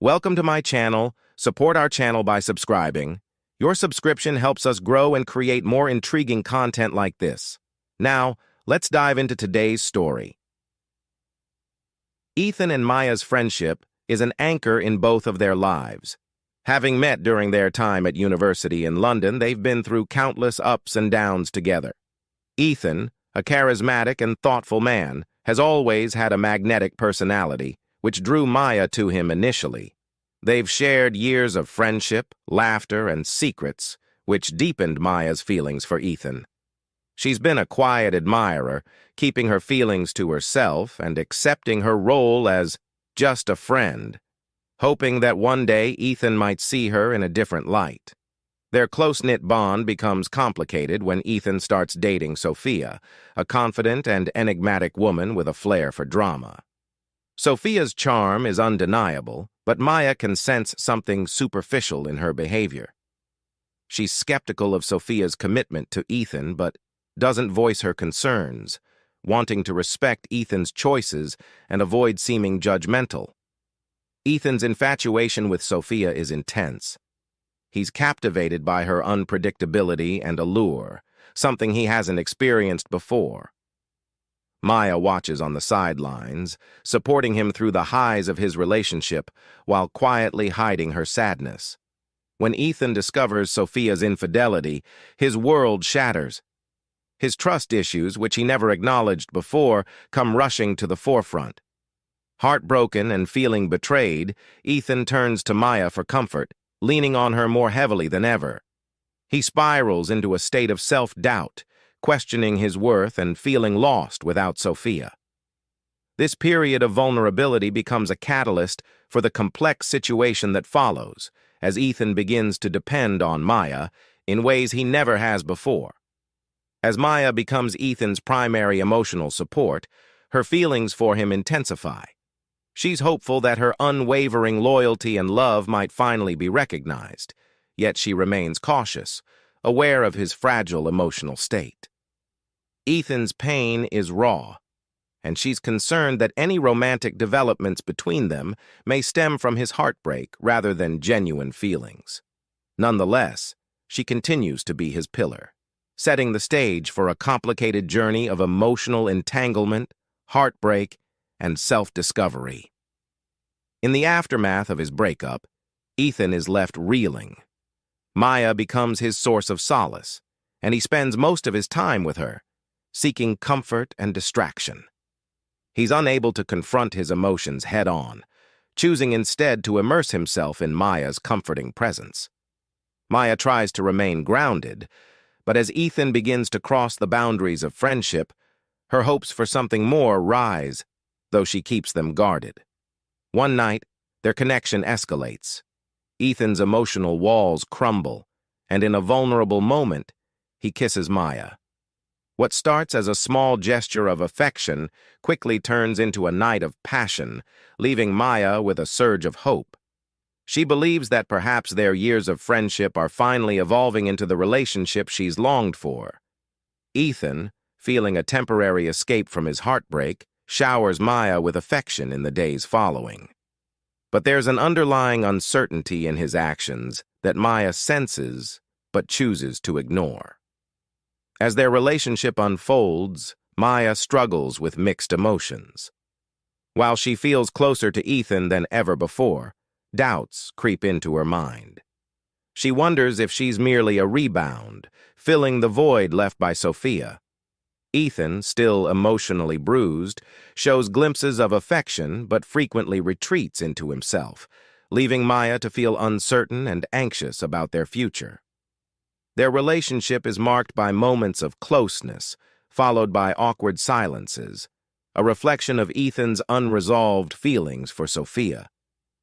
Welcome to my channel. Support our channel by subscribing. Your subscription helps us grow and create more intriguing content like this. Now, let's dive into today's story. Ethan and Maya's friendship is an anchor in both of their lives. Having met during their time at university in London, they've been through countless ups and downs together. Ethan, a charismatic and thoughtful man, has always had a magnetic personality, which drew Maya to him initially. They've shared years of friendship, laughter, and secrets, which deepened Maya's feelings for Ethan. She's been a quiet admirer, keeping her feelings to herself and accepting her role as just a friend, hoping that one day Ethan might see her in a different light. Their close-knit bond becomes complicated when Ethan starts dating Sophia, a confident and enigmatic woman with a flair for drama. Sophia's charm is undeniable, but Maya can sense something superficial in her behavior. She's skeptical of Sophia's commitment to Ethan, but doesn't voice her concerns, wanting to respect Ethan's choices and avoid seeming judgmental. Ethan's infatuation with Sophia is intense. He's captivated by her unpredictability and allure, something he hasn't experienced before. Maya watches on the sidelines, supporting him through the highs of his relationship while quietly hiding her sadness. When Ethan discovers Sophia's infidelity, his world shatters. His trust issues, which he never acknowledged before, come rushing to the forefront. Heartbroken and feeling betrayed, Ethan turns to Maya for comfort, leaning on her more heavily than ever. He spirals into a state of self-doubt, questioning his worth and feeling lost without Sophia. This period of vulnerability becomes a catalyst for the complex situation that follows, as Ethan begins to depend on Maya in ways he never has before. As Maya becomes Ethan's primary emotional support, her feelings for him intensify. She's hopeful that her unwavering loyalty and love might finally be recognized, yet she remains cautious, aware of his fragile emotional state. Ethan's pain is raw, and she's concerned that any romantic developments between them may stem from his heartbreak rather than genuine feelings. Nonetheless, she continues to be his pillar, setting the stage for a complicated journey of emotional entanglement, heartbreak, and self-discovery. In the aftermath of his breakup, Ethan is left reeling. Maya becomes his source of solace, and he spends most of his time with her, seeking comfort and distraction. He's unable to confront his emotions head-on, choosing instead to immerse himself in Maya's comforting presence. Maya tries to remain grounded, but as Ethan begins to cross the boundaries of friendship, her hopes for something more rise, though she keeps them guarded. One night, their connection escalates. Ethan's emotional walls crumble, and in a vulnerable moment, he kisses Maya. What starts as a small gesture of affection quickly turns into a night of passion, leaving Maya with a surge of hope. She believes that perhaps their years of friendship are finally evolving into the relationship she's longed for. Ethan, feeling a temporary escape from his heartbreak, showers Maya with affection in the days following. But there's an underlying uncertainty in his actions that Maya senses but chooses to ignore. As their relationship unfolds, Maya struggles with mixed emotions. While she feels closer to Ethan than ever before, doubts creep into her mind. She wonders if she's merely a rebound, filling the void left by Sophia. Ethan, still emotionally bruised, shows glimpses of affection but frequently retreats into himself, leaving Maya to feel uncertain and anxious about their future. Their relationship is marked by moments of closeness, followed by awkward silences, a reflection of Ethan's unresolved feelings for Sophia.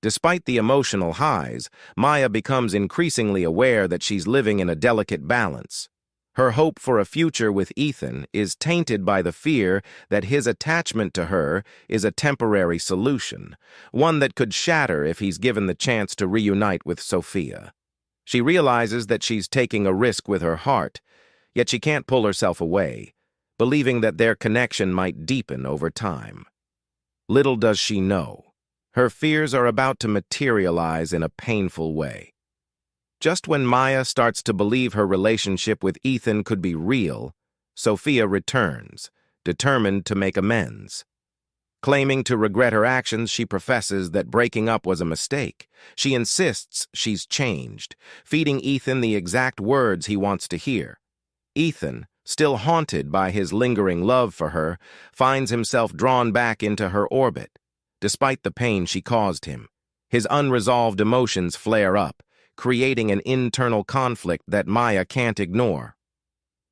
Despite the emotional highs, Maya becomes increasingly aware that she's living in a delicate balance. Her hope for a future with Ethan is tainted by the fear that his attachment to her is a temporary solution, one that could shatter if he's given the chance to reunite with Sophia. She realizes that she's taking a risk with her heart, yet she can't pull herself away, believing that their connection might deepen over time. Little does she know, Her fears are about to materialize in a painful way. Just when Maya starts to believe her relationship with Ethan could be real, Sophia returns, determined to make amends. Claiming to regret her actions, she professes that breaking up was a mistake. She insists she's changed, feeding Ethan the exact words he wants to hear. Ethan, still haunted by his lingering love for her, finds himself drawn back into her orbit. Despite the pain she caused him, his unresolved emotions flare up, creating an internal conflict that Maya can't ignore.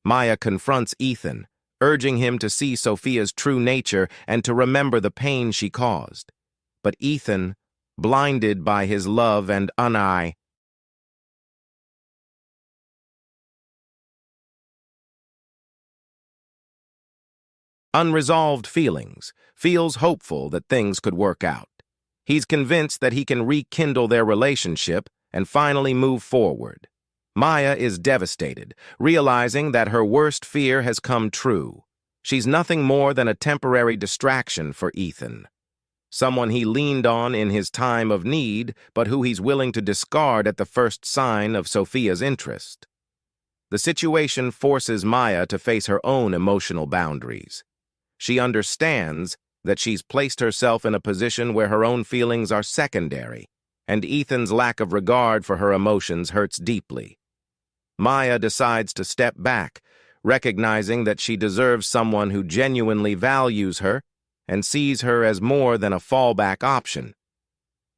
Maya confronts Ethan, urging him to see Sophia's true nature and to remember the pain she caused. But Ethan, blinded by his love and unresolved feelings, feels hopeful that things could work out. He's convinced that he can rekindle their relationship and finally move forward. Maya is devastated, realizing that her worst fear has come true. She's nothing more than a temporary distraction for Ethan. Someone he leaned on in his time of need, but who he's willing to discard at the first sign of Sophia's interest. The situation forces Maya to face her own emotional boundaries. She understands that she's placed herself in a position where her own feelings are secondary, and Ethan's lack of regard for her emotions hurts deeply. Maya decides to step back, recognizing that she deserves someone who genuinely values her and sees her as more than a fallback option.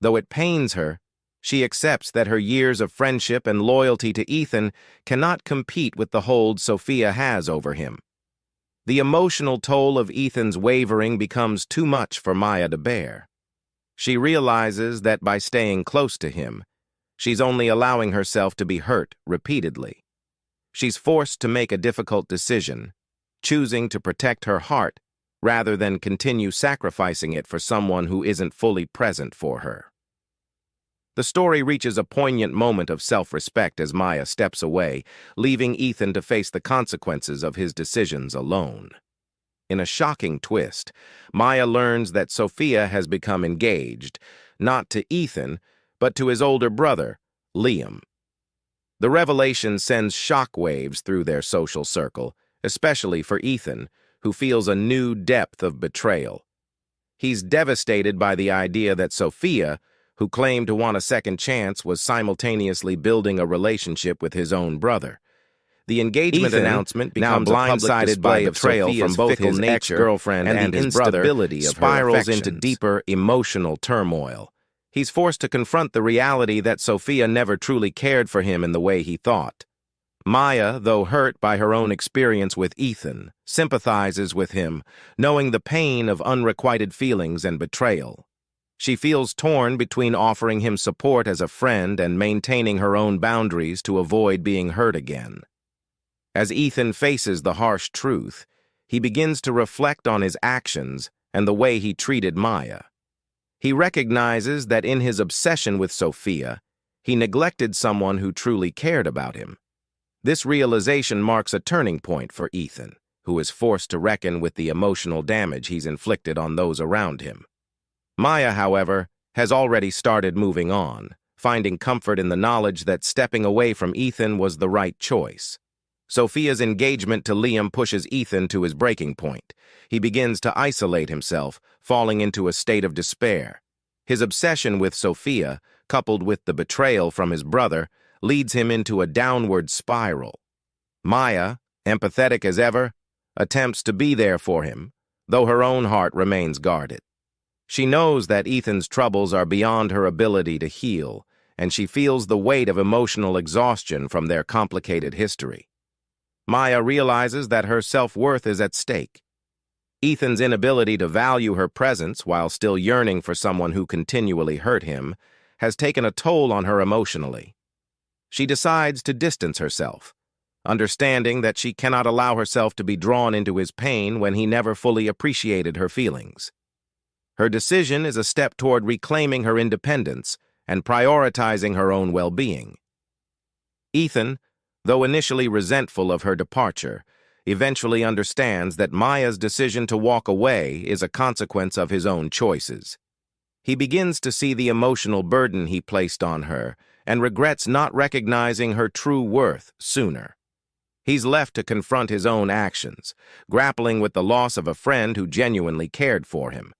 Though it pains her, she accepts that her years of friendship and loyalty to Ethan cannot compete with the hold Sophia has over him. The emotional toll of Ethan's wavering becomes too much for Maya to bear. She realizes that by staying close to him, she's only allowing herself to be hurt repeatedly. She's forced to make a difficult decision, choosing to protect her heart rather than continue sacrificing it for someone who isn't fully present for her. The story reaches a poignant moment of self-respect as Maya steps away, leaving Ethan to face the consequences of his decisions alone. In a shocking twist, Maya learns that Sophia has become engaged, not to Ethan, but to his older brother, Liam. The revelation sends shockwaves through their social circle, especially for Ethan, who feels a new depth of betrayal. He's devastated by the idea that Sophia, who claimed to want a second chance, was simultaneously building a relationship with his own brother. The engagement announcement becomes blindsided by betrayal from both his ex-girlfriend and his brother, spirals into deeper emotional turmoil. He's forced to confront the reality that Sophia never truly cared for him in the way he thought. Maya, though hurt by her own experience with Ethan, sympathizes with him, knowing the pain of unrequited feelings and betrayal. She feels torn between offering him support as a friend and maintaining her own boundaries to avoid being hurt again. As Ethan faces the harsh truth, he begins to reflect on his actions and the way he treated Maya. He recognizes that in his obsession with Sophia, he neglected someone who truly cared about him. This realization marks a turning point for Ethan, who is forced to reckon with the emotional damage he's inflicted on those around him. Maya, however, has already started moving on, finding comfort in the knowledge that stepping away from Ethan was the right choice. Sophia's engagement to Liam pushes Ethan to his breaking point. He begins to isolate himself, falling into a state of despair. His obsession with Sophia, coupled with the betrayal from his brother, leads him into a downward spiral. Maya, empathetic as ever, attempts to be there for him, though her own heart remains guarded. She knows that Ethan's troubles are beyond her ability to heal, and she feels the weight of emotional exhaustion from their complicated history. Maya realizes that her self-worth is at stake. Ethan's inability to value her presence while still yearning for someone who continually hurt him has taken a toll on her emotionally. She decides to distance herself, understanding that she cannot allow herself to be drawn into his pain when he never fully appreciated her feelings. Her decision is a step toward reclaiming her independence and prioritizing her own well-being. Ethan, though initially resentful of her departure, eventually understands that Maya's decision to walk away is a consequence of his own choices. He begins to see the emotional burden he placed on her and regrets not recognizing her true worth sooner. He's left to confront his own actions, grappling with the loss of a friend who genuinely cared for him.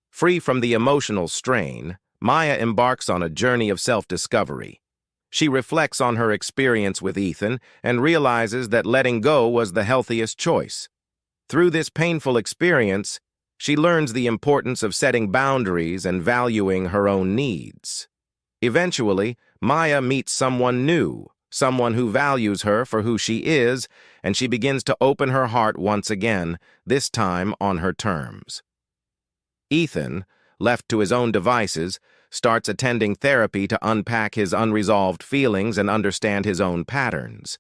Free from the emotional strain, Maya embarks on a journey of self-discovery. She reflects on her experience with Ethan and realizes that letting go was the healthiest choice. Through this painful experience, she learns the importance of setting boundaries and valuing her own needs. Eventually, Maya meets someone new, someone who values her for who she is, and she begins to open her heart once again, this time on her terms. Ethan, left to his own devices, starts attending therapy to unpack his unresolved feelings and understand his own patterns.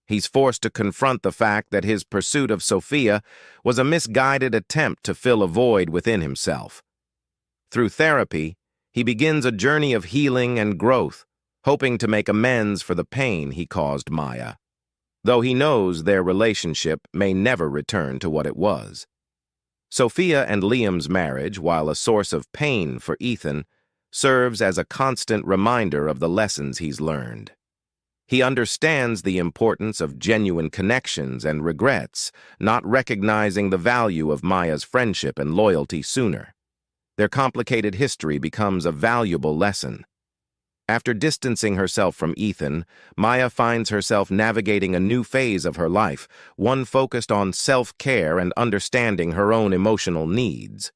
He's forced to confront the fact that his pursuit of Sophia was a misguided attempt to fill a void within himself. Through therapy, he begins a journey of healing and growth, hoping to make amends for the pain he caused Maya, though he knows their relationship may never return to what it was. Sophia and Liam's marriage, while a source of pain for Ethan, serves as a constant reminder of the lessons he's learned. He understands the importance of genuine connections and regrets, not recognizing the value of Maya's friendship and loyalty sooner. Their complicated history becomes a valuable lesson. After distancing herself from Ethan, Maya finds herself navigating a new phase of her life, one focused on self-care and understanding her own emotional needs.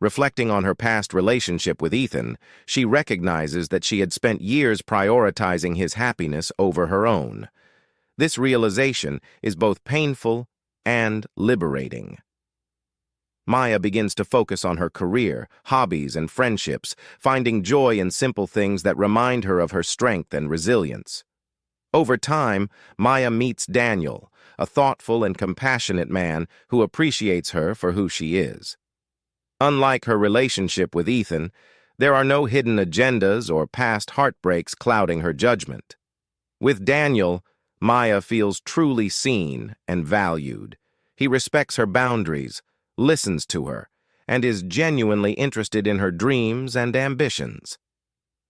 Reflecting on her past relationship with Ethan, she recognizes that she had spent years prioritizing his happiness over her own. This realization is both painful and liberating. Maya begins to focus on her career, hobbies, and friendships, finding joy in simple things that remind her of her strength and resilience. Over time, Maya meets Daniel, a thoughtful and compassionate man who appreciates her for who she is. Unlike her relationship with Ethan, there are no hidden agendas or past heartbreaks clouding her judgment. With Daniel, Maya feels truly seen and valued. He respects her boundaries, listens to her, and is genuinely interested in her dreams and ambitions.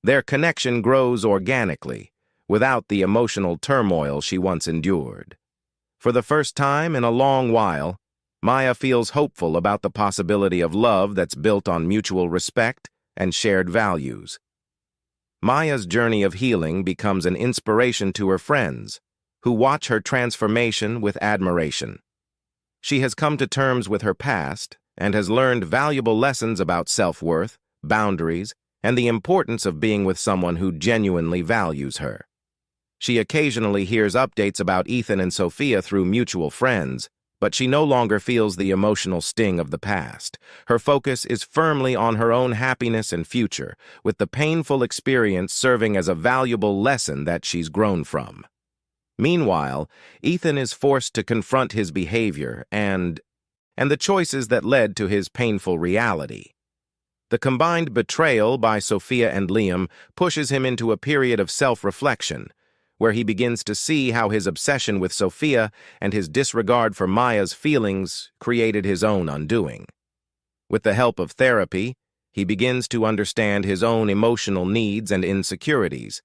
Their connection grows organically, without the emotional turmoil she once endured. For the first time in a long while, Maya feels hopeful about the possibility of love that's built on mutual respect and shared values. Maya's journey of healing becomes an inspiration to her friends, who watch her transformation with admiration. She has come to terms with her past and has learned valuable lessons about self-worth, boundaries, and the importance of being with someone who genuinely values her. She occasionally hears updates about Ethan and Sophia through mutual friends, but she no longer feels the emotional sting of the past. Her focus is firmly on her own happiness and future, with the painful experience serving as a valuable lesson that she's grown from. Meanwhile, Ethan is forced to confront his behavior and the choices that led to his painful reality. The combined betrayal by Sophia and Liam pushes him into a period of self-reflection, where he begins to see how his obsession with Sophia and his disregard for Maya's feelings created his own undoing. With the help of therapy, he begins to understand his own emotional needs and insecurities,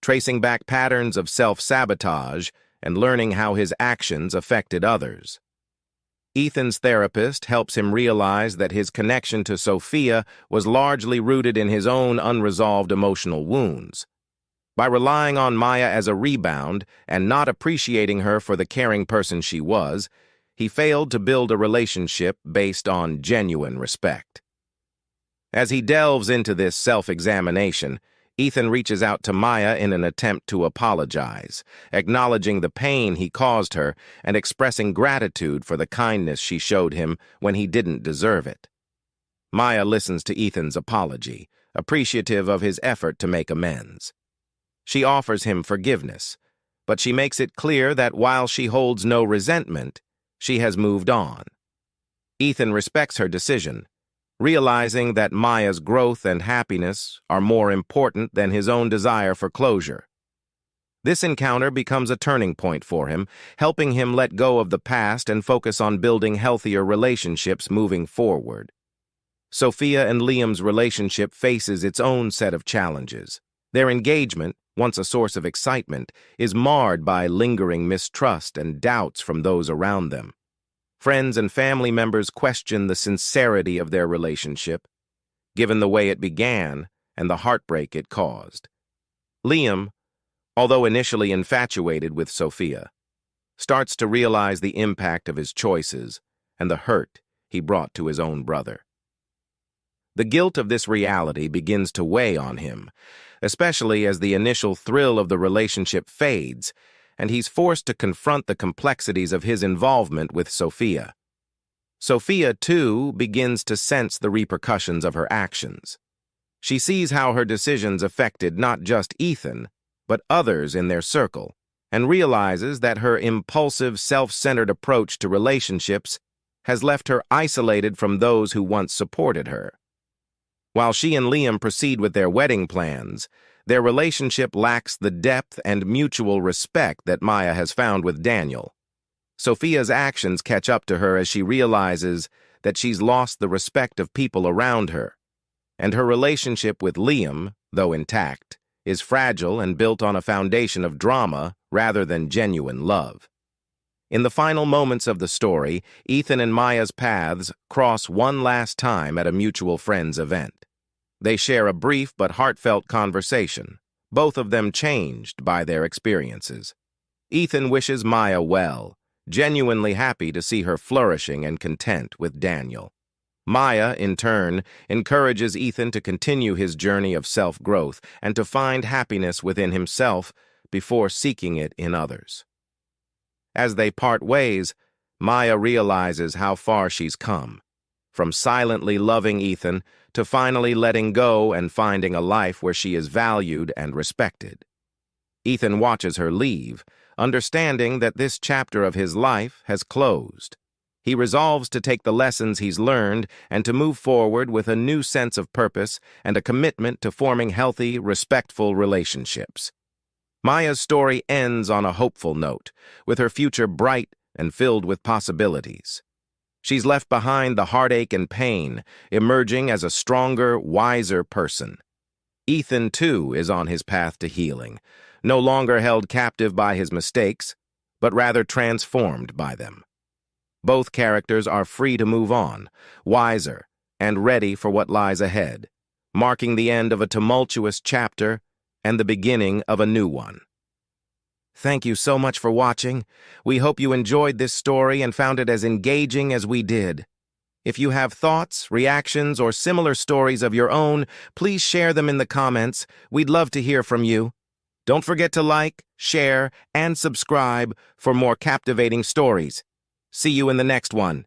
tracing back patterns of self-sabotage and learning how his actions affected others. Ethan's therapist helps him realize that his connection to Sophia was largely rooted in his own unresolved emotional wounds. By relying on Maya as a rebound and not appreciating her for the caring person she was, he failed to build a relationship based on genuine respect. As he delves into this self-examination, Ethan reaches out to Maya in an attempt to apologize, acknowledging the pain he caused her and expressing gratitude for the kindness she showed him when he didn't deserve it. Maya listens to Ethan's apology, appreciative of his effort to make amends. She offers him forgiveness, but she makes it clear that while she holds no resentment, she has moved on. Ethan respects her decision, realizing that Maya's growth and happiness are more important than his own desire for closure. This encounter becomes a turning point for him, helping him let go of the past and focus on building healthier relationships moving forward. Sophia and Liam's relationship faces its own set of challenges. Their engagement, once a source of excitement, is marred by lingering mistrust and doubts from those around them. Friends and family members question the sincerity of their relationship, given the way it began and the heartbreak it caused. Liam, although initially infatuated with Sophia, starts to realize the impact of his choices and the hurt he brought to his own brother. The guilt of this reality begins to weigh on him, especially as the initial thrill of the relationship fades and he's forced to confront the complexities of his involvement with Sophia. Sophia, too, begins to sense the repercussions of her actions. She sees how her decisions affected not just Ethan, but others in their circle, and realizes that her impulsive, self-centered approach to relationships has left her isolated from those who once supported her. While she and Liam proceed with their wedding plans, their relationship lacks the depth and mutual respect that Maya has found with Daniel. Sophia's actions catch up to her as she realizes that she's lost the respect of people around her, and her relationship with Liam, though intact, is fragile and built on a foundation of drama rather than genuine love. In the final moments of the story, Ethan and Maya's paths cross one last time at a mutual friend's event. They share a brief but heartfelt conversation, both of them changed by their experiences. Ethan wishes Maya well, genuinely happy to see her flourishing and content with Daniel. Maya, in turn, encourages Ethan to continue his journey of self-growth and to find happiness within himself before seeking it in others. As they part ways, Maya realizes how far she's come, from silently loving Ethan to finally letting go and finding a life where she is valued and respected. Ethan watches her leave, understanding that this chapter of his life has closed. He resolves to take the lessons he's learned and to move forward with a new sense of purpose and a commitment to forming healthy, respectful relationships. Maya's story ends on a hopeful note, with her future bright and filled with possibilities. She's left behind the heartache and pain, emerging as a stronger, wiser person. Ethan, too, is on his path to healing, no longer held captive by his mistakes, but rather transformed by them. Both characters are free to move on, wiser, and ready for what lies ahead, marking the end of a tumultuous chapter and the beginning of a new one. Thank you so much for watching. We hope you enjoyed this story and found it as engaging as we did. If you have thoughts, reactions, or similar stories of your own, please share them in the comments. We'd love to hear from you. Don't forget to like, share, and subscribe for more captivating stories. See you in the next one.